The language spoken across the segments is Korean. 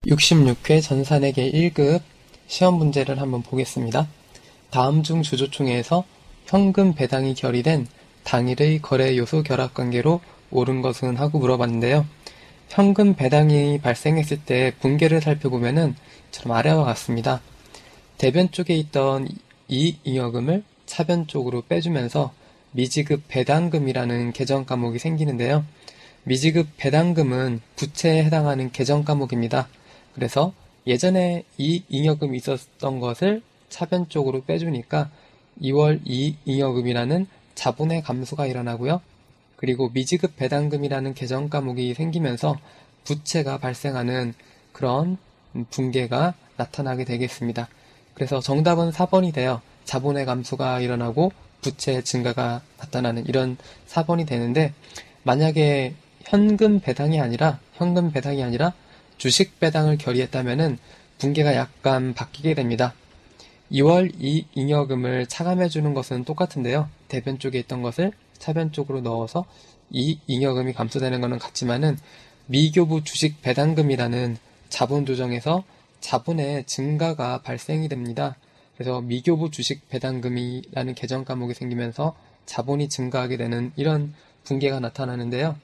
66회 전산회계 1급 시험 문제를 한번 보겠습니다. 다음 중 주조총회에서 현금 배당이 결의된 당일의 거래 요소 결합 관계로 옳은 것은 하고 물어봤는데요. 현금 배당이 발생했을 때 분계를 살펴보면은 처럼 아래와 같습니다. 대변 쪽에 있던 이익 잉여금을 차변 쪽으로 빼주면서 미지급 배당금이라는 계정 과목이 생기는데요. 미지급 배당금은 부채에 해당하는 계정 과목입니다. 그래서 예전에 이익 잉여금이 있었던 것을 차변 쪽으로 빼주니까 2월 이익 잉여금이라는 자본의 감소가 일어나고요. 그리고 미지급 배당금이라는 계정 과목이 생기면서 부채가 발생하는 그런 분계가 나타나게 되겠습니다. 그래서 정답은 4번이 되어 자본의 감소가 일어나고 부채 증가가 나타나는 이런 4번이 되는데, 만약에 현금 배당이 아니라 주식 배당을 결의했다면은 분계가 약간 바뀌게 됩니다. 2월 이익 잉여금을 차감해주는 것은 똑같은데요. 대변 쪽에 있던 것을 차변 쪽으로 넣어서 이익 잉여금이 감소되는 것은 같지만은 미교부 주식 배당금이라는 자본 조정에서 자본의 증가가 발생이 됩니다. 그래서 미교부 주식 배당금이라는 계정 과목이 생기면서 자본이 증가하게 되는 이런 분계가 나타나는데요.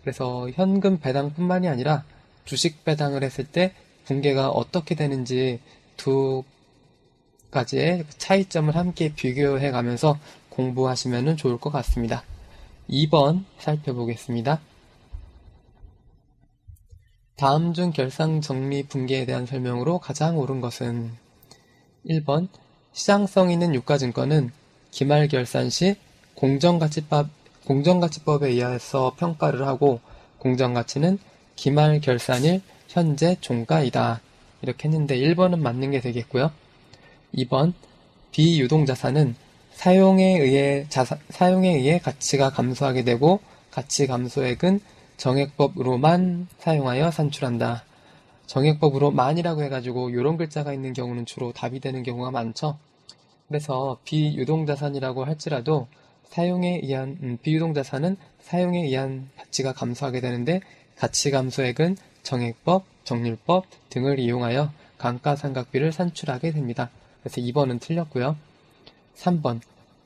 그래서 현금 배당뿐만이 아니라 주식 배당을 했을 때 분계가 어떻게 되는지 두 가지의 차이점을 함께 비교해 가면서 공부하시면 좋을 것 같습니다. 2번 살펴보겠습니다. 다음 중 결상 정리 분계에 대한 설명으로 가장 옳은 것은 1번 시장성 있는 유가증권은 기말결산 시 공정가치법에 의해서 평가를 하고 공정가치는 기말결산일 현재 종가이다. 이렇게 했는데 1번은 맞는 게 되겠고요. 2번 비유동자산은 사용에 의해 가치가 감소하게 되고 가치 감소액은 정액법으로만 사용하여 산출한다. 정액법으로만이라고 해가지고 이런 글자가 있는 경우는 주로 답이 되는 경우가 많죠. 그래서 비유동자산이라고 할지라도 비유동자산은 사용에 의한 가치가 감소하게 되는데 가치 감소액은 정액법, 정률법 등을 이용하여 감가상각비를 산출하게 됩니다. 그래서 2번은 틀렸고요. 3번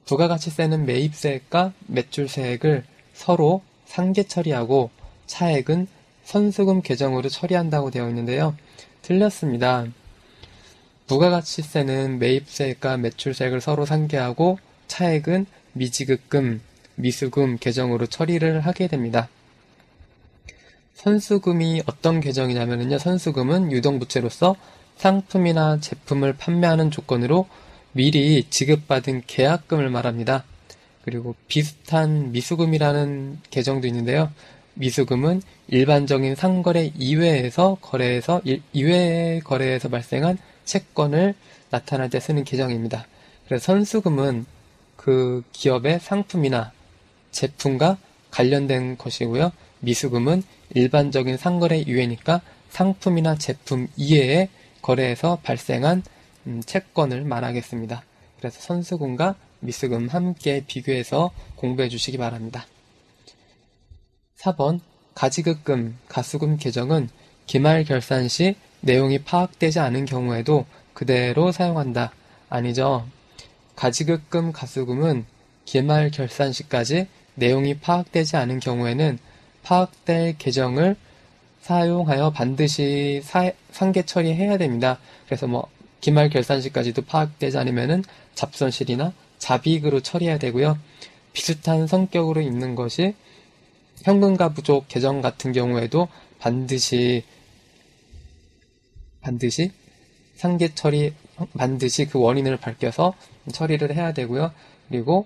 부가가치세는 매입세액과 매출세액을 서로 상계 처리하고 차액은 선수금 계정으로 처리한다고 되어 있는데요. 틀렸습니다. 부가가치세는 매입세액과 매출세액을 서로 상계하고 차액은 미지급금, 미수금 계정으로 처리를 하게 됩니다. 선수금이 어떤 계정이냐면요. 선수금은 유동부채로서 상품이나 제품을 판매하는 조건으로 미리 지급받은 계약금을 말합니다. 그리고 비슷한 미수금이라는 계정도 있는데요. 미수금은 일반적인 상거래 이외의 거래에서 발생한 채권을 나타낼 때 쓰는 계정입니다. 그래서 선수금은 그 기업의 상품이나 제품과 관련된 것이고요. 미수금은 일반적인 상거래 이외니까 상품이나 제품 이외의 거래에서 발생한 채권을 말하겠습니다. 그래서 선수금과 미수금 함께 비교해서 공부해 주시기 바랍니다. 4번 가지급금, 가수금 계정은 기말결산 시 내용이 파악되지 않은 경우에도 그대로 사용한다. 아니죠. 가지급금, 가수금은 기말결산 시까지 내용이 파악되지 않은 경우에는 파악될 계정을 사용하여 반드시 상계 처리해야 됩니다. 그래서 기말결산 시까지도 파악되지 않으면은 잡손실이나 잡이익으로 처리해야 되고요. 비슷한 성격으로 있는 것이 현금과 부족 계정 같은 경우에도 반드시 상계 처리, 반드시 그 원인을 밝혀서 처리를 해야 되고요. 그리고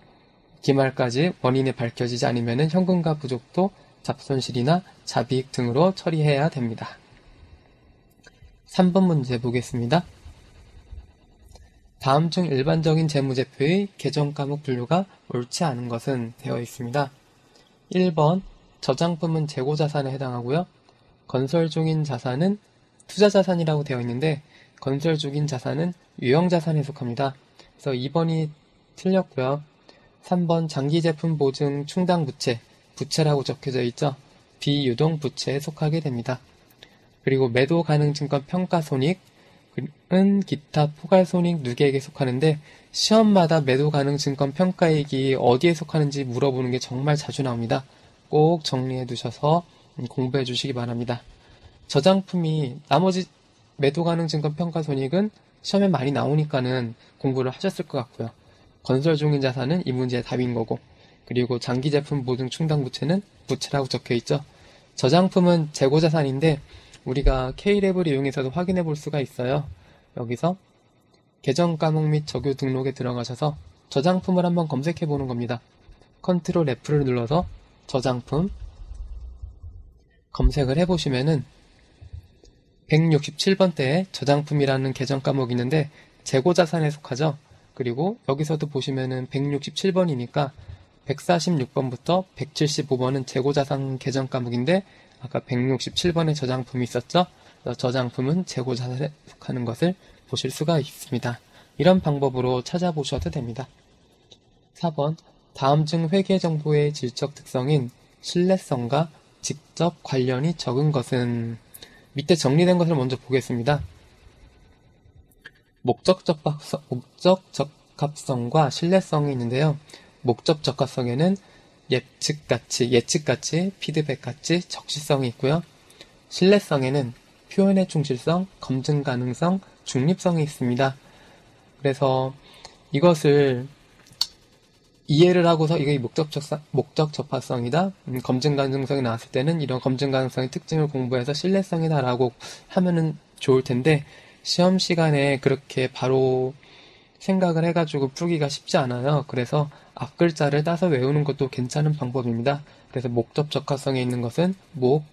기말까지 원인이 밝혀지지 않으면 현금과 부족도 잡손실이나 잡이익 등으로 처리해야 됩니다. 3번 문제 보겠습니다. 다음 중 일반적인 재무제표의 계정 과목 분류가 옳지 않은 것은 되어 있습니다. 1번 저장품은 재고자산에 해당하고요. 건설 중인 자산은 투자자산이라고 되어 있는데 건설 중인 자산은 유형자산에 속합니다. 그래서 2번이 틀렸고요. 3번 장기제품 보증 충당 부채라고 적혀져 있죠. 비유동 부채에 속하게 됩니다. 그리고 매도 가능 증권 평가 손익은 기타 포괄 손익 누계액에 속하는데 시험마다 매도 가능 증권 평가액이 어디에 속하는지 물어보는 게 정말 자주 나옵니다. 꼭 정리해 두셔서 공부해 주시기 바랍니다. 저장품이 나머지 매도 가능 증권 평가 손익은 시험에 많이 나오니까는 공부를 하셨을 것 같고요. 건설 중인 자산은 이 문제의 답인 거고, 그리고 장기 제품 보증 충당 부채는 부채라고 적혀 있죠. 저장품은 재고 자산인데 우리가 K랩을 이용해서도 확인해 볼 수가 있어요. 여기서 계정 과목 및 적요 등록에 들어가셔서 저장품을 한번 검색해 보는 겁니다. 컨트롤 F를 눌러서 저장품 검색을 해보시면은 167번대에 저장품이라는 계정 과목이 있는데 재고 자산에 속하죠. 그리고 여기서도 보시면은 167번이니까 146번부터 175번은 재고 자산 계정 과목인데 아까 167번에 저장품이 있었죠. 저장품은 재고 자산에 속하는 것을 보실 수가 있습니다. 이런 방법으로 찾아보셔도 됩니다. 4번 다음 중 회계 정보의 질적 특성인 신뢰성과 직접 관련이 적은 것은, 밑에 정리된 것을 먼저 보겠습니다. 목적 적합성과 신뢰성이 있는데요. 목적 적합성에는 예측가치, 피드백가치, 적시성이 있고요. 신뢰성에는 표현의 충실성, 검증 가능성, 중립성이 있습니다. 그래서 이것을 이해를 하고서 이게 목적 적합성이다, 검증 가능성이 나왔을 때는 이런 검증 가능성의 특징을 공부해서 신뢰성이다 라고 하면은 좋을 텐데, 시험 시간에 그렇게 바로 생각을 해가지고 풀기가 쉽지 않아요. 그래서 앞글자를 따서 외우는 것도 괜찮은 방법입니다. 그래서 목적 적합성에 있는 것은 목,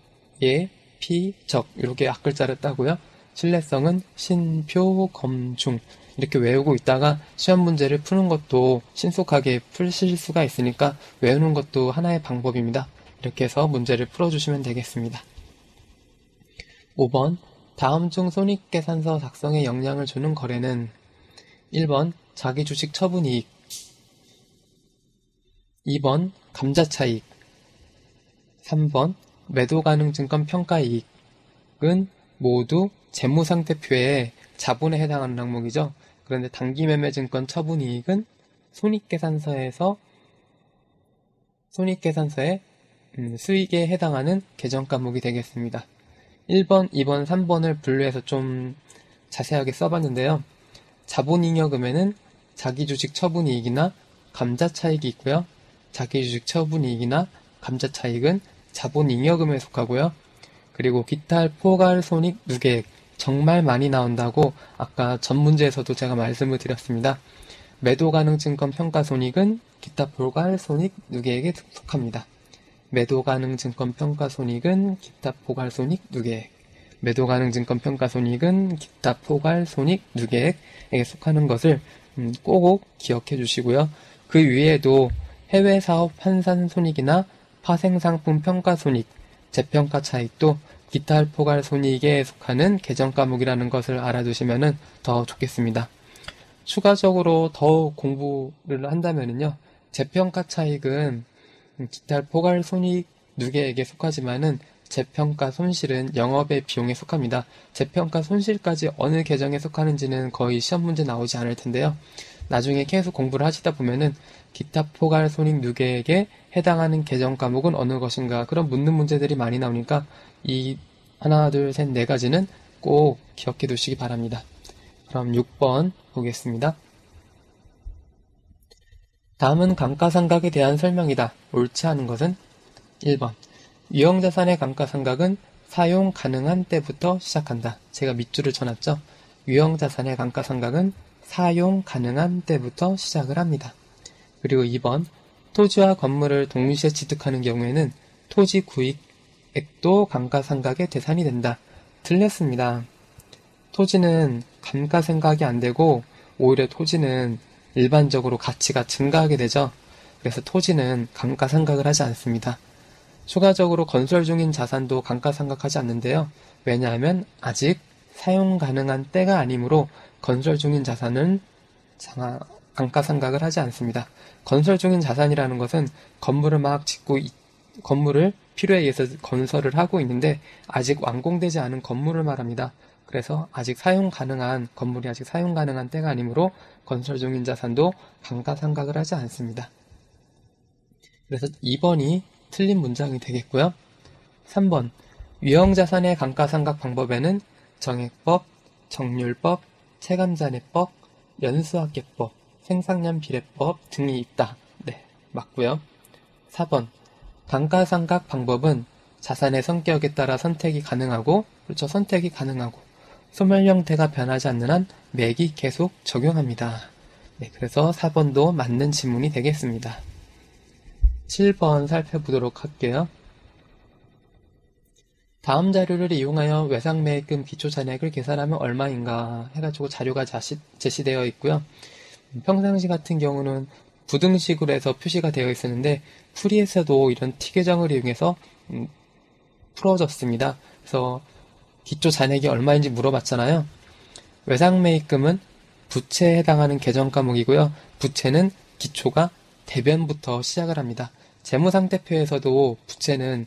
예, 피, 적 이렇게 앞글자를 따고요. 신뢰성은 신, 표, 검, 중 이렇게 외우고 있다가 시험 문제를 푸는 것도 신속하게 풀실 수가 있으니까 외우는 것도 하나의 방법입니다. 이렇게 해서 문제를 풀어주시면 되겠습니다. 5번 다음 중 손익계산서 작성에 영향을 주는 거래는 1번 자기 주식 처분이익, 2번 감자차익, 3번 매도 가능 증권 평가이익은 모두 재무상태표의 자본에 해당하는 항목이죠. 그런데 단기매매 증권 처분이익은 손익계산서의 수익에 해당하는 계정 과목이 되겠습니다. 1번, 2번, 3번을 분류해서 좀 자세하게 써봤는데요. 자본잉여금에는 자기주식 처분이익이나 감자차익이 있고요. 자기주식 처분이익이나 감자차익은 자본잉여금에 속하고요. 그리고 기타 포괄 손익 누계액, 정말 많이 나온다고 아까 전 문제에서도 제가 말씀을 드렸습니다. 매도 가능 증권 평가 손익은 기타 포괄 손익 누계액에 속합니다. 매도 가능 증권 평가 손익은 기타 포괄 손익 누계액, 매도 가능 증권 평가 손익은 기타 포괄 손익 누계액에 속하는 것을 꼭 기억해 주시고요. 그 위에도 해외 사업 환산 손익이나 파생 상품 평가 손익, 재평가 차익도 기타 포괄 손익에 속하는 계정 과목이라는 것을 알아두시면 더 좋겠습니다. 추가적으로 더 공부를 한다면요, 재평가 차익은 기타 포괄 손익 누계액에 속하지만은 재평가 손실은 영업의 비용에 속합니다. 재평가 손실까지 어느 계정에 속하는지는 거의 시험 문제 나오지 않을 텐데요. 나중에 계속 공부를 하시다 보면은 기타 포괄 손익 누계액에 해당하는 계정 과목은 어느 것인가, 그런 묻는 문제들이 많이 나오니까 이 하나, 둘, 셋, 네 가지는 꼭 기억해 두시기 바랍니다. 그럼 6번 보겠습니다. 다음은 감가상각에 대한 설명이다. 옳지 않은 것은 1번 유형자산의 감가상각은 사용 가능한 때부터 시작한다. 제가 밑줄을 쳐놨죠. 유형자산의 감가상각은 사용 가능한 때부터 시작을 합니다. 그리고 2번 토지와 건물을 동시에 취득하는 경우에는 토지 구입액도 감가상각의 대상이 된다. 틀렸습니다. 토지는 감가상각이 안 되고 오히려 토지는 일반적으로 가치가 증가하게 되죠. 그래서 토지는 감가상각을 하지 않습니다. 추가적으로 건설 중인 자산도 감가상각하지 않는데요. 왜냐하면 아직 사용 가능한 때가 아니므로 건설 중인 자산은 감가상각을 하지 않습니다. 건설 중인 자산이라는 것은 건물을 막 짓고 건물을 필요에 의해서 건설을 하고 있는데 아직 완공되지 않은 건물을 말합니다. 그래서 아직 사용 가능한 건물이 아직 사용 가능한 때가 아니므로 건설 중인 자산도 감가상각을 하지 않습니다. 그래서 2번이 틀린 문장이 되겠고요. 3번 유형자산의 감가상각 방법에는 정액법, 정률법, 체감잔해법, 연수학계법, 생산량 비례법 등이 있다. 네, 맞고요. 4번 감가상각 방법은 자산의 성격에 따라 선택이 가능하고, 그렇죠, 선택이 가능하고 소멸 형태가 변하지 않는 한 매기 계속 적용합니다. 네, 그래서 4번도 맞는 지문이 되겠습니다. 7번 살펴보도록 할게요. 다음 자료를 이용하여 외상매입금 기초잔액을 계산하면 얼마인가 해가지고 자료가 제시되어 있고요. 평상시 같은 경우는 부등식으로 해서 표시가 되어 있었는데 풀이에서도 이런 T계정을 이용해서 풀어졌습니다. 그래서 기초잔액이 얼마인지 물어봤잖아요. 외상매입금은 부채에 해당하는 계정 과목이고요. 부채는 기초가 대변부터 시작을 합니다. 재무상태표에서도 부채는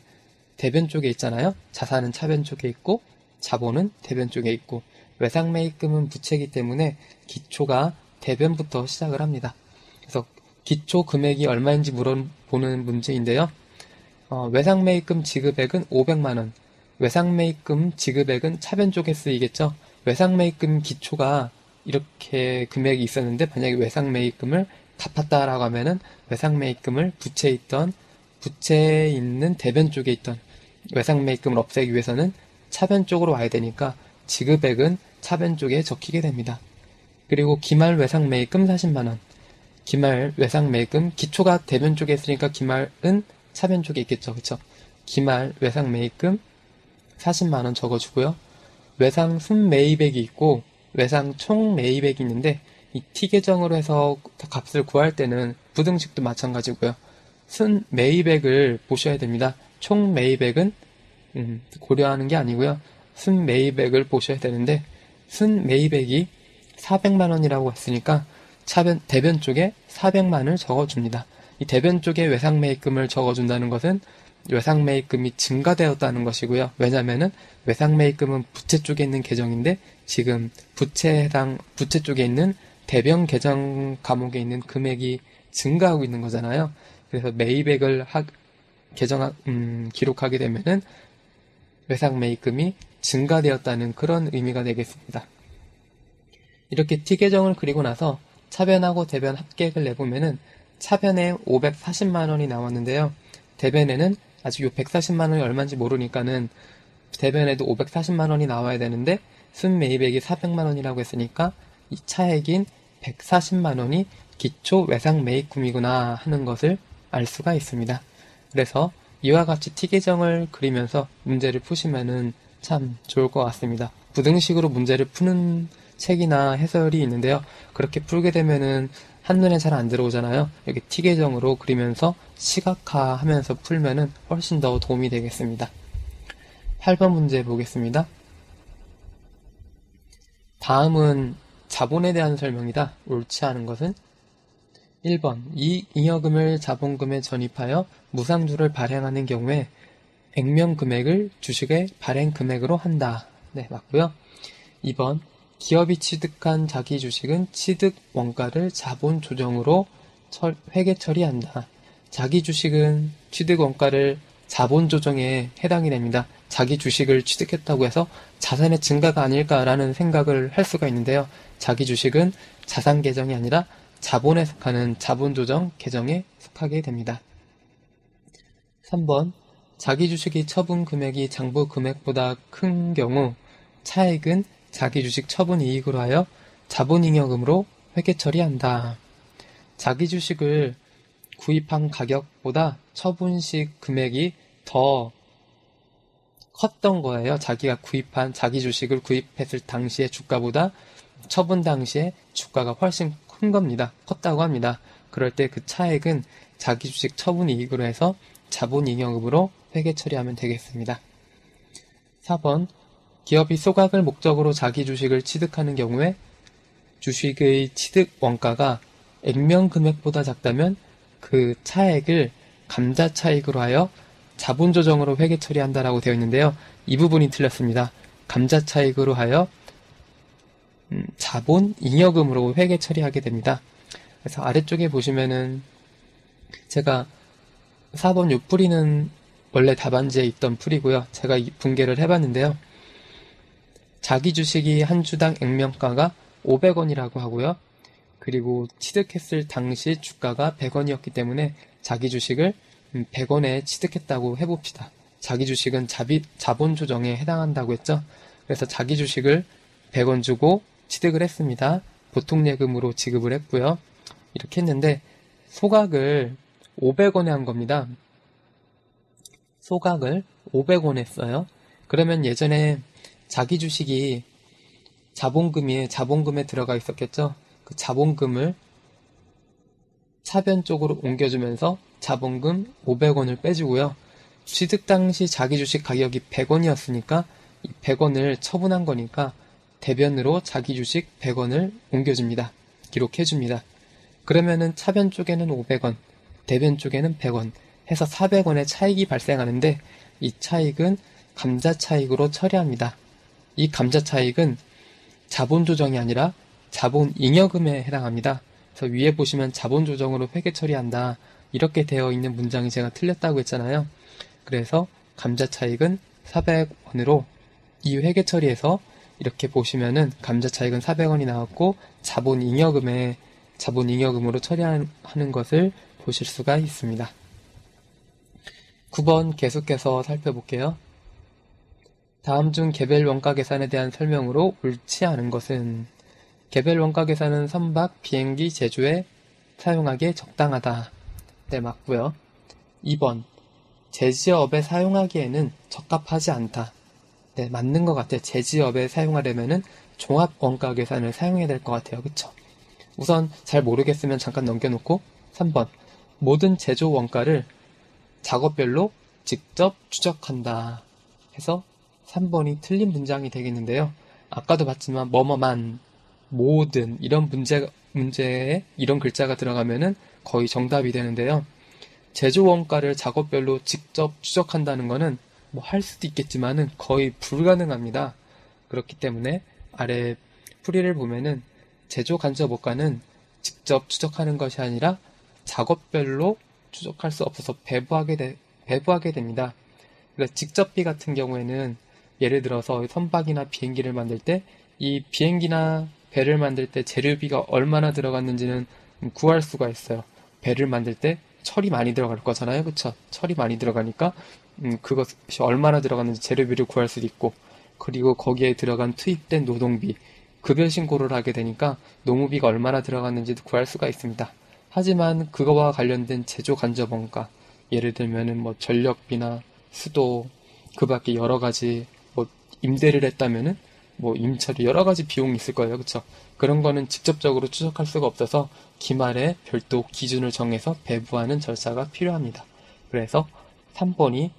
대변 쪽에 있잖아요. 자산은 차변 쪽에 있고 자본은 대변 쪽에 있고, 외상매입금은 부채이기 때문에 기초가 대변부터 시작을 합니다. 그래서 기초 금액이 얼마인지 물어보는 문제인데요. 외상매입금 지급액은 500만원, 외상매입금 지급액은 차변 쪽에 쓰이겠죠. 외상매입금 기초가 이렇게 금액이 있었는데 만약에 외상매입금을 갚았다라고 하면은 외상매입금을 부채에 있는 대변 쪽에 있던 외상매입금을 없애기 위해서는 차변 쪽으로 와야 되니까 지급액은 차변 쪽에 적히게 됩니다. 그리고 기말 외상매입금 40만원, 기말 외상매입금 기초가 대변 쪽에 있으니까 기말은 차변 쪽에 있겠죠. 그쵸? 기말 외상매입금 40만원 적어주고요. 외상 순매입액이 있고 외상 총매입액이 있는데 이 T계정으로 해서 값을 구할 때는 부등식도 마찬가지고요. 순매입액을 보셔야 됩니다. 총매입액은 고려하는 게 아니고요. 순매입액을 보셔야 되는데 순매입액이 400만원이라고 했으니까 대변 쪽에 400만을 적어줍니다. 이 대변 쪽에 외상매입금을 적어준다는 것은 외상매입금이 증가되었다는 것이고요. 왜냐면은 외상매입금은 부채 쪽에 있는 계정인데 지금 부채 쪽에 있는 대변 계정 과목에 있는 금액이 증가하고 있는 거잖아요. 그래서 매입액을 기록하게 되면은 외상매입금이 증가되었다는 그런 의미가 되겠습니다. 이렇게 T계정을 그리고 나서 차변하고 대변 합계액을 내보면은 차변에 540만원이 나왔는데요. 대변에는 아직 요 140만원이 얼마인지 모르니까는 대변에도 540만원이 나와야 되는데 순매입액이 400만원이라고 했으니까 이 차액인 140만원이 기초 외상매입금이구나 하는 것을 알 수가 있습니다. 그래서 이와 같이 T계정을 그리면서 문제를 푸시면은 참 좋을 것 같습니다. 부등식으로 문제를 푸는 책이나 해설이 있는데요. 그렇게 풀게 되면은 한눈에 잘 안 들어오잖아요. 여기 T계정으로 그리면서 시각화하면서 풀면은 훨씬 더 도움이 되겠습니다. 8번 문제 보겠습니다. 다음은 자본에 대한 설명이다. 옳지 않은 것은 1번 잉여금을 자본금에 전입하여 무상주를 발행하는 경우에 액면금액을 주식의 발행금액으로 한다. 네, 맞고요. 2번 기업이 취득한 자기 주식은 취득 원가를 자본 조정으로 회계 처리한다. 자기 주식은 취득 원가를 자본 조정에 해당이 됩니다. 자기 주식을 취득했다고 해서 자산의 증가가 아닐까라는 생각을 할 수가 있는데요. 자기 주식은 자산 계정이 아니라 자본에 속하는 자본 조정 계정에 속하게 됩니다. 3번 자기 주식의 처분 금액이 장부 금액보다 큰 경우 차액은 자기 주식 처분 이익으로 하여 자본잉여금으로 회계 처리한다. 자기 주식을 구입한 가격보다 처분식 금액이 더 컸던 거예요. 자기가 자기 주식을 구입했을 당시의 주가보다 처분 당시에 주가가 훨씬 큰 겁니다. 컸다고 합니다. 그럴 때 그 차액은 자기 주식 처분 이익으로 해서 자본잉여금으로 회계 처리하면 되겠습니다. 4번 기업이 소각을 목적으로 자기 주식을 취득하는 경우에 주식의 취득 원가가 액면 금액보다 작다면 그 차액을 감자 차익으로 하여 자본 조정으로 회계 처리한다라고 되어 있는데요. 이 부분이 틀렸습니다. 감자차익으로 하여 자본 잉여금으로 회계 처리하게 됩니다. 그래서 아래쪽에 보시면은 제가 4번 요 풀이는 원래 답안지에 있던 풀이고요. 제가 이 분개를 해봤는데요. 자기 주식이 한 주당 액면가가 500원이라고 하고요. 그리고 취득했을 당시 주가가 100원이었기 때문에 자기 주식을 100원에 취득했다고 해봅시다. 자기 주식은 자본 조정에 해당한다고 했죠. 그래서 자기 주식을 100원 주고 취득을 했습니다. 보통 예금으로 지급을 했고요. 이렇게 했는데 소각을 500원에 한 겁니다. 소각을 500원에 써요. 그러면 예전에 자기 주식이 자본금에 들어가 있었겠죠. 그 자본금을 차변 쪽으로 옮겨주면서 자본금 500원을 빼주고요. 취득 당시 자기 주식 가격이 100원이었으니까 이 100원을 처분한 거니까 대변으로 자기 주식 100원을 옮겨줍니다. 기록해줍니다. 그러면은 차변 쪽에는 500원, 대변 쪽에는 100원 해서 400원의 차익이 발생하는데 이 차익은 감자 차익으로 처리합니다. 이 감자 차익은 자본 조정이 아니라 자본 잉여금에 해당합니다. 그래서 위에 보시면 자본 조정으로 회계 처리한다 이렇게 되어 있는 문장이 제가 틀렸다고 했잖아요. 그래서 감자 차익은 400원으로 이 회계 처리에서 이렇게 보시면은 감자 차익은 400원이 나왔고 자본 잉여금으로 처리하는 것을 보실 수가 있습니다. 9번 계속해서 살펴볼게요. 다음 중 개별 원가 계산에 대한 설명으로 옳지 않은 것은 개별 원가 계산은 선박, 비행기 제조에 사용하기에 적당하다. 네, 맞고요. 2번 제지업에 사용하기에는 적합하지 않다. 네, 맞는 것 같아요. 제지업에 사용하려면은 종합 원가 계산을 사용해야 될 것 같아요. 그쵸? 우선 잘 모르겠으면 잠깐 넘겨놓고 3번 모든 제조 원가를 작업별로 직접 추적한다 해서 3번이 틀린 문장이 되겠는데요. 아까도 봤지만 뭐뭐만, 모든 이런 문제에 이런 글자가 들어가면은 거의 정답이 되는데요. 제조 원가를 작업별로 직접 추적한다는 거는 뭐 할 수도 있겠지만은 거의 불가능합니다. 그렇기 때문에 아래 풀이를 보면은 제조 간접 원가는 직접 추적하는 것이 아니라 작업별로 추적할 수 없어서 배부하게 됩니다. 그러니까 직접비 같은 경우에는 예를 들어서 선박이나 비행기를 만들 때 이 비행기나 배를 만들 때 재료비가 얼마나 들어갔는지는 구할 수가 있어요. 배를 만들 때 철이 많이 들어갈 거잖아요. 그쵸? 철이 많이 들어가니까 그것이 얼마나 들어갔는지 재료비를 구할 수도 있고 그리고 거기에 들어간 투입된 노동비 급여 신고를 하게 되니까 노무비가 얼마나 들어갔는지도 구할 수가 있습니다. 하지만 그거와 관련된 제조 간접 원가 예를 들면은 뭐 전력비나 수도 그 밖에 여러 가지 뭐 임대를 했다면은 뭐 임차료 여러 가지 비용이 있을 거예요. 그쵸? 그런 거는 직접적으로 추적할 수가 없어서 기말에 별도 기준을 정해서 배부하는 절차가 필요합니다. 그래서 3번이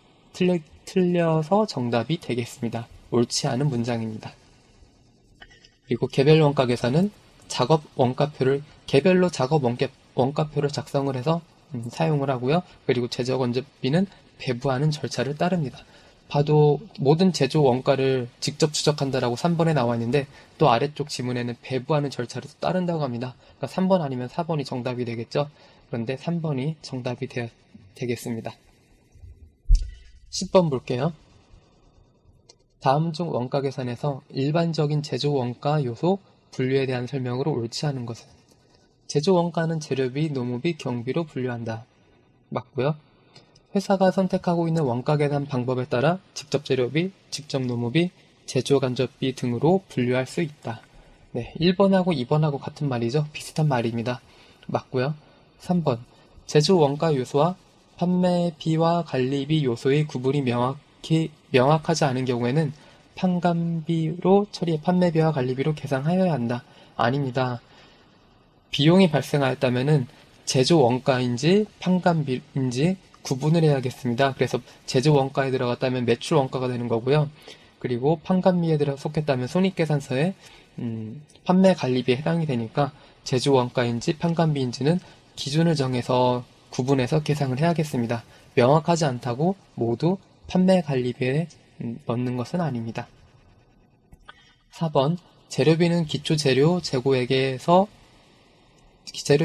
틀려서 정답이 되겠습니다. 옳지 않은 문장입니다. 그리고 개별 원가 계산은 작업 원가표를 개별로 작업 원가표를 작성을 해서 사용을 하고요. 그리고 제조 건조비는 배부하는 절차를 따릅니다. 봐도 모든 제조 원가를 직접 추적한다라고 3번에 나와 있는데 또 아래쪽 지문에는 배부하는 절차를 따른다고 합니다. 그러니까 3번 아니면 4번이 정답이 되겠죠. 그런데 3번이 정답이 되겠습니다. 10번 볼게요. 다음 중 원가 계산에서 일반적인 제조 원가 요소 분류에 대한 설명으로 옳지 않은 것은 제조 원가는 재료비, 노무비, 경비로 분류한다. 맞고요. 회사가 선택하고 있는 원가 계산 방법에 따라 직접 재료비, 직접 노무비, 제조 간접비 등으로 분류할 수 있다. 네, 1번하고 2번하고 같은 말이죠. 비슷한 말입니다. 맞고요. 3번 제조 원가 요소와 판매비와 관리비 요소의 구분이 명확하지 않은 경우에는 판매비와 관리비로 계산하여야 한다. 아닙니다. 비용이 발생하였다면은 제조 원가인지 판관비인지 구분을 해야겠습니다. 그래서 제조 원가에 들어갔다면 매출 원가가 되는 거고요. 그리고 판관비에 속했다면 손익계산서에 판매 관리비에 해당이 되니까 제조 원가인지 판관비인지는 기준을 정해서 구분해서 계산을 해야겠습니다. 명확하지 않다고 모두 판매 관리비에 넣는 것은 아닙니다. 4번 재료비는 기초 재료 재고액에서 기초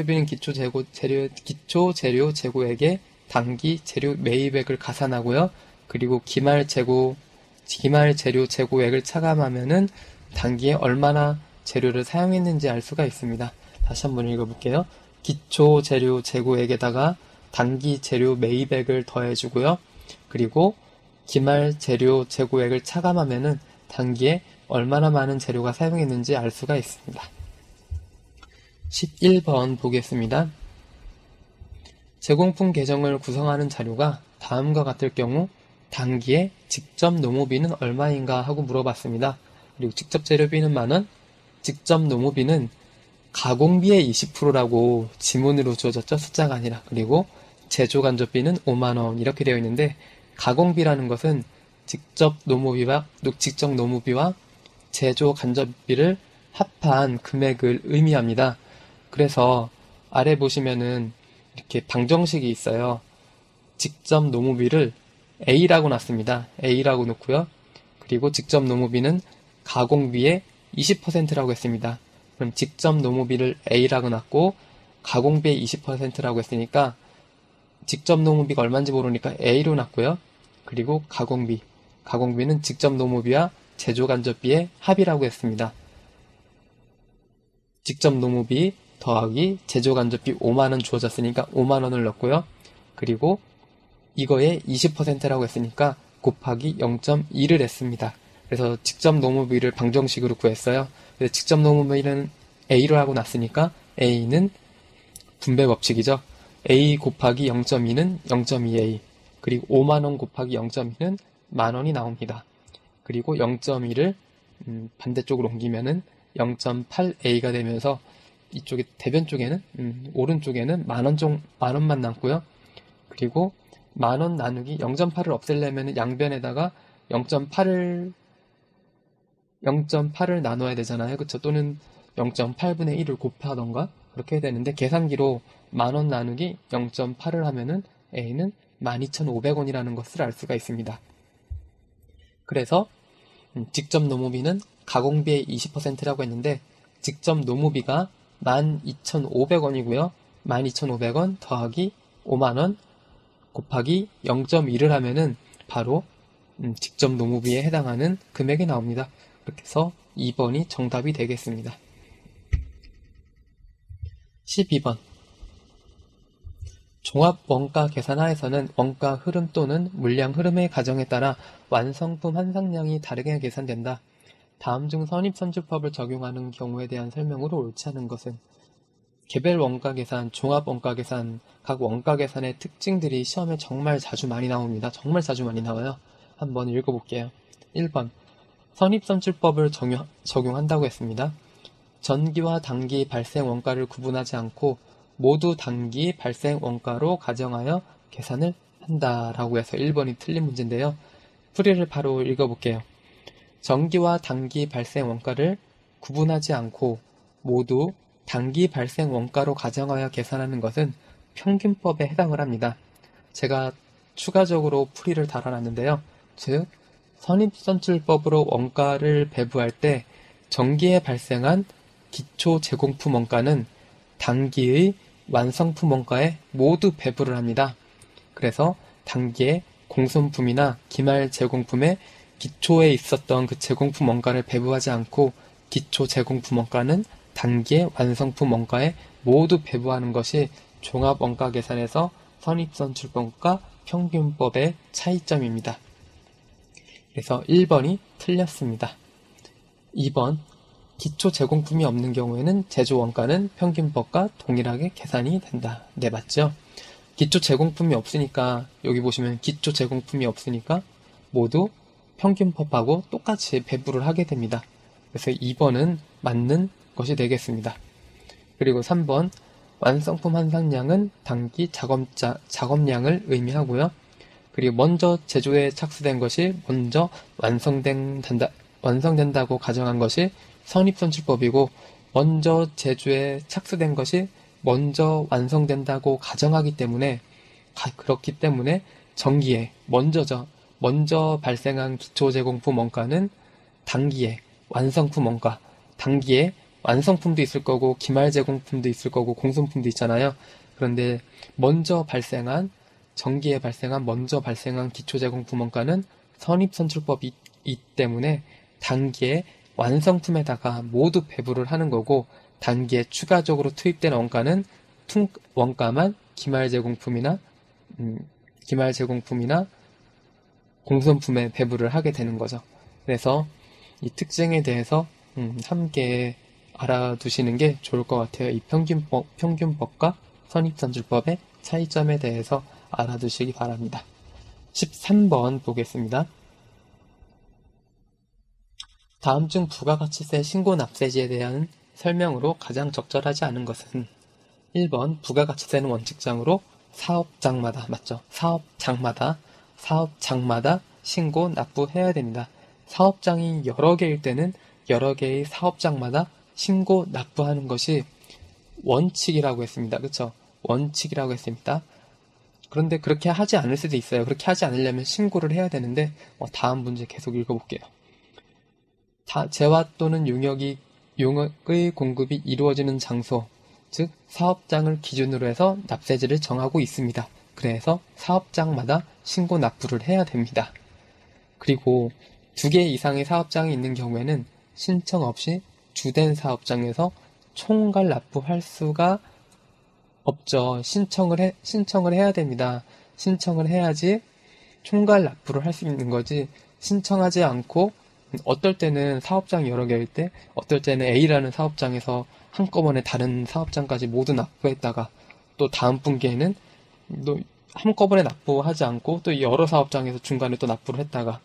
재료 재고액에 단기 재료 매입액을 가산하고요. 그리고 기말 재료 재고액을 차감하면은 단기에 얼마나 재료를 사용했는지 알 수가 있습니다. 다시 한번 읽어볼게요. 기초 재료 재고액에다가 단기 재료 매입액을 더해주고요. 그리고 기말 재료 재고액을 차감하면은 단기에 얼마나 많은 재료가 사용했는지 알 수가 있습니다. 11번 보겠습니다. 제공품 계정을 구성하는 자료가 다음과 같을 경우 단기에 직접 노무비는 얼마인가 하고 물어봤습니다. 그리고 직접 재료비는 만원, 직접 노무비는 가공비의 20%라고 지문으로 주어졌죠. 숫자가 아니라. 그리고 제조간접비는 5만원 이렇게 되어 있는데 가공비라는 것은 직접 노무비와 제조간접비를 합한 금액을 의미합니다. 그래서 아래 보시면은 이렇게 방정식이 있어요. 직접 노무비를 A라고 놨습니다. A라고 놓고요. 그리고 직접 노무비는 가공비의 20%라고 했습니다. 그럼 직접 노무비를 A라고 놨고 가공비의 20%라고 했으니까 직접 노무비가 얼마인지 모르니까 A로 놨고요. 그리고 가공비는 직접 노무비와 제조간접비의 합이라고 했습니다. 직접 노무비 더하기 제조간접비 5만원 주어졌으니까 5만원을 넣고요. 그리고 이거에 20%라고 했으니까 곱하기 0.2를 했습니다. 그래서 직접 노무비를 방정식으로 구했어요. 그래서 직접 노무비는 A로 하고 났으니까 A는 분배 법칙이죠. A 곱하기 0.2는 0.2A 그리고 5만원 곱하기 0.2는 만원이 나옵니다. 그리고 0.2를 반대쪽으로 옮기면은 0.8A가 되면서 이쪽에 대변 쪽에는 오른쪽에는 만원만 남고요. 그리고 만원 나누기 0.8을 없애려면 양변에다가 0.8을 나눠야 되잖아요. 그쵸? 또는 0.8분의 1을 곱하던가 그렇게 해야 되는데 계산기로 만원 나누기 0.8을 하면은 A는 12,500원이라는 것을 알 수가 있습니다. 그래서 직접 노무비는 가공비의 20%라고 했는데 직접 노무비가 12,500원이고요. 12,500원 더하기 5만원 곱하기 0.1을 하면은 바로 직접 노무비에 해당하는 금액이 나옵니다. 그렇게 해서 2번이 정답이 되겠습니다. 12번 종합 원가 계산하에서는 원가 흐름 또는 물량 흐름의 가정에 따라 완성품 환상량이 다르게 계산된다. 다음 중 선입선출법을 적용하는 경우에 대한 설명으로 옳지 않은 것은 개별 원가 계산, 종합 원가 계산, 각 원가 계산의 특징들이 시험에 정말 자주 많이 나옵니다. 정말 자주 많이 나와요. 한번 읽어볼게요. 1번 선입선출법을 적용한다고 했습니다. 전기와 단기 발생 원가를 구분하지 않고 모두 단기 발생 원가로 가정하여 계산을 한다라고 해서 1번이 틀린 문제인데요. 풀이를 바로 읽어볼게요. 전기와 단기 발생 원가를 구분하지 않고 모두 단기 발생 원가로 가정하여 계산하는 것은 평균법에 해당을 합니다. 제가 추가적으로 풀이를 달아놨는데요. 즉 선입선출법으로 원가를 배부할 때 전기에 발생한 기초 제공품 원가는 단기의 완성품 원가에 모두 배부를 합니다. 그래서 단기에 공손품이나 기말 제공품의 기초에 있었던 그 제공품 원가를 배부하지 않고 기초 제공품 원가는 단기의 완성품 원가에 모두 배부하는 것이 종합 원가 계산에서 선입선출법과 평균법의 차이점입니다. 그래서 1번이 틀렸습니다. 2번 기초 제공품이 없는 경우에는 제조 원가는 평균법과 동일하게 계산이 된다. 네, 맞죠? 기초 제공품이 없으니까 여기 보시면 기초 제공품이 없으니까 모두 평균법하고 똑같이 배부를 하게 됩니다. 그래서 2번은 맞는 것이 되겠습니다. 그리고 3번 완성품 환상량은 단기 작업량을 의미하고요. 그리고 먼저 제조에 착수된 것이 먼저 완성된다고 가정한 것이 선입선출법이고 먼저 제조에 착수된 것이 먼저 완성된다고 가정하기 때문에 그렇기 때문에 정기에 먼저 발생한 기초제공품 원가는 단기에 완성품 원가, 단기에 완성품도 있을 거고 기말제공품도 있을 거고 공손품도 있잖아요. 그런데 먼저 발생한 기초제공품 원가는 선입선출법이 있기 때문에 단기에 완성품에다가 모두 배부를 하는 거고, 단기에 추가적으로 투입된 원가는 원가만 기말제공품이나 공손품에 배부를 하게 되는 거죠. 그래서 이 특징에 대해서 함께 알아두시는 게 좋을 것 같아요. 이 평균법과 선입선출법의 차이점에 대해서 알아두시기 바랍니다. 13번 보겠습니다. 다음 중 부가가치세 신고납세지에 대한 설명으로 가장 적절하지 않은 것은 1번 부가가치세는 원칙상으로 사업장마다, 맞죠? 사업장마다 신고 납부해야 됩니다. 사업장이 여러 개일 때는 여러 개의 사업장마다 신고 납부하는 것이 원칙이라고 했습니다. 그쵸? 원칙이라고 했습니다. 그런데 그렇게 하지 않을 수도 있어요. 그렇게 하지 않으려면 신고를 해야 되는데, 다음 문제 계속 읽어볼게요. 재화 또는 용역의 공급이 이루어지는 장소, 즉 사업장을 기준으로 해서 납세지를 정하고 있습니다. 그래서 사업장마다 신고 납부를 해야 됩니다. 그리고 2개 이상의 사업장이 있는 경우에는 신청 없이 주된 사업장에서 총괄 납부할 수가 없죠. 신청을 해야 됩니다. 신청을 해야지 총괄 납부를 할 수 있는 거지, 신청하지 않고 어떨 때는 사업장이 여러 개일 때, 어떨 때는 A라는 사업장에서 한꺼번에 다른 사업장까지 모두 납부했다가 또 다음 분기에는 또 한꺼번에 납부하지 않고 또 여러 사업장에서 중간에 또 납부를 했다가,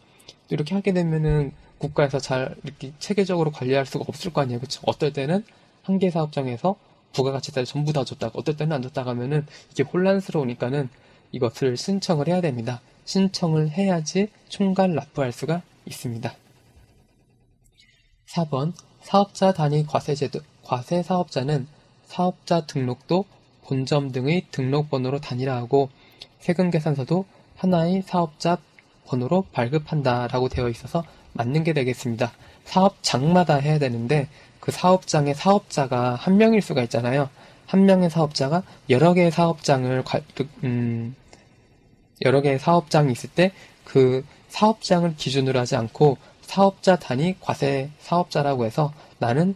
또 이렇게 하게 되면은 국가에서 잘 이렇게 체계적으로 관리할 수가 없을 거 아니에요. 그쵸? 어떨 때는 한 개 사업장에서 부가가치세를 전부 다 줬다가 어떨 때는 안 줬다가 하면은 이게 혼란스러우니까는 이것을 신청을 해야 됩니다. 신청을 해야지 총괄 납부할 수가 있습니다. 4번 사업자 단위 과세제도, 과세사업자는 사업자 등록도 본점 등의 등록번호로 단일화하고 세금계산서도 하나의 사업자 번호로 발급한다 라고 되어 있어서 맞는 게 되겠습니다. 사업장마다 해야 되는데 그 사업장의 사업자가 한 명일 수가 있잖아요. 한 명의 사업자가 여러 개의 사업장이 있을 때 그 사업장을 기준으로 하지 않고 사업자 단위 과세 사업자라고 해서, 나는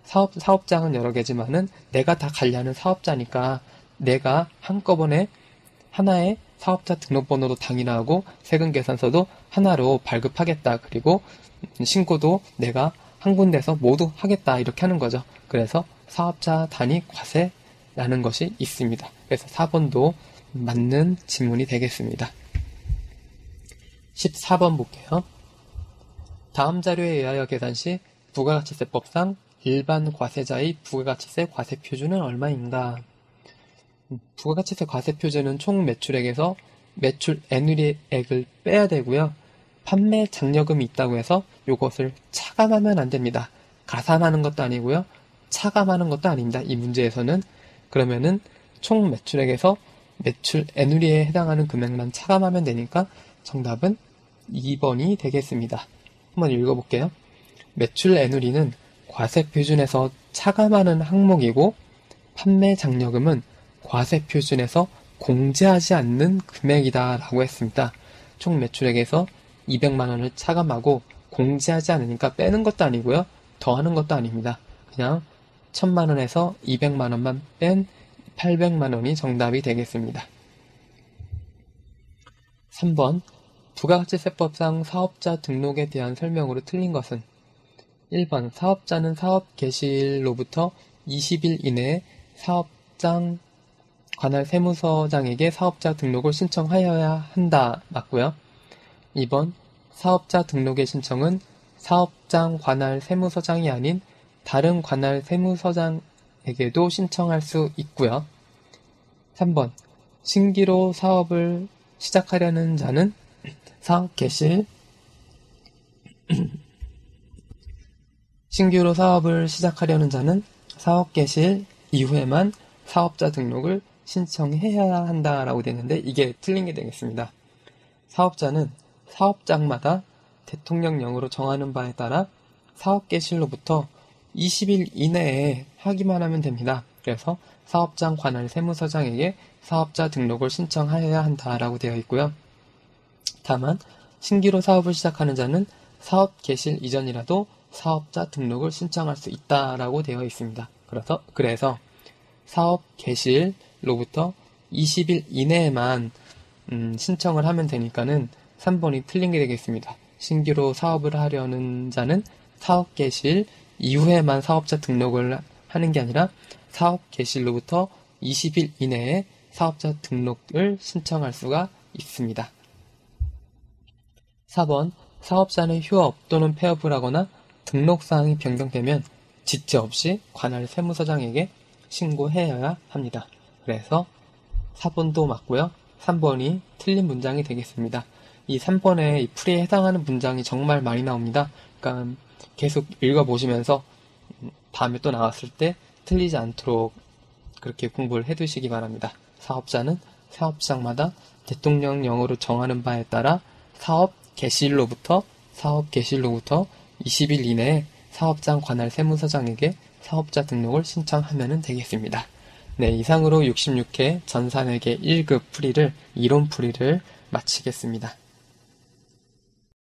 사업장은 여러 개지만은 내가 다 관리하는 사업자니까 내가 한꺼번에 하나의 사업자 등록번호로 단일화하고 세금계산서도 하나로 발급하겠다. 그리고 신고도 내가 한 군데서 모두 하겠다. 이렇게 하는 거죠. 그래서 사업자 단위 과세라는 것이 있습니다. 그래서 4번도 맞는 지문이 되겠습니다. 14번 볼게요. 다음 자료에 의하여 계산 시 부가가치세법상 일반 과세자의 부가가치세 과세표준은 얼마인가? 부가가치세 과세표준은 총 매출액에서 매출 애누리액을 빼야 되고요. 판매 장려금이 있다고 해서 이것을 차감하면 안 됩니다. 가산하는 것도 아니고요. 차감하는 것도 아닙니다. 이 문제에서는. 그러면은 총 매출액에서 매출 애누리에 해당하는 금액만 차감하면 되니까 정답은 2번이 되겠습니다. 한번 읽어볼게요. 매출 애누리는 과세표준에서 차감하는 항목이고 판매 장려금은 과세표준에서 공제하지 않는 금액이다 라고 했습니다. 총 매출액에서 200만원을 차감하고 공제하지 않으니까 빼는 것도 아니고요. 더하는 것도 아닙니다. 그냥 1000만원에서 200만원만 뺀 800만원이 정답이 되겠습니다. 3번 부가가치세법상 사업자 등록에 대한 설명으로 틀린 것은 1번 사업자는 사업 개시일로부터 20일 이내에 사업장 관할 세무서장에게 사업자 등록을 신청하여야 한다. 맞고요. 2번 사업자 등록의 신청은 사업장 관할 세무서장이 아닌 다른 관할 세무서장에게도 신청할 수 있고요. 3번 신규로 사업을 시작하려는 자는 신규로 사업을 시작하려는 자는 사업 개시일 이후에만 사업자 등록을 신청해야 한다라고 되는데 이게 틀린 게 되겠습니다. 사업자는 사업장마다 대통령령으로 정하는 바에 따라 사업개시로부터 20일 이내에 하기만 하면 됩니다. 그래서 사업장 관할 세무서장에게 사업자 등록을 신청하여야 한다라고 되어 있고요. 다만 신규로 사업을 시작하는 자는 사업 개실 이전이라도 사업자 등록을 신청할 수 있다라고 되어 있습니다. 그래서 사업 개실로부터 20일 이내에만 신청을 하면 되니까는 3번이 틀린 게 되겠습니다. 신규로 사업을 하려는 자는 사업 개실 이후에만 사업자 등록을 하는 게 아니라 사업 개실로부터 20일 이내에 사업자 등록을 신청할 수가 있습니다. 4번 사업자는 휴업 또는 폐업을 하거나 등록사항이 변경되면 지체 없이 관할 세무서장에게 신고해야 합니다. 그래서 4번도 맞고요. 3번이 틀린 문장이 되겠습니다. 이 3번에 이 풀이에 해당하는 문장이 정말 많이 나옵니다. 그러니까 계속 읽어보시면서 다음에 또 나왔을 때 틀리지 않도록 그렇게 공부를 해두시기 바랍니다. 사업자는 사업장마다 대통령령으로 정하는 바에 따라 사업 개시일로부터 20일 이내에 사업장 관할 세무서장에게 사업자 등록을 신청하면 되겠습니다. 네, 이상으로 66회 전산회계 1급 풀이를 이론 풀이를 마치겠습니다.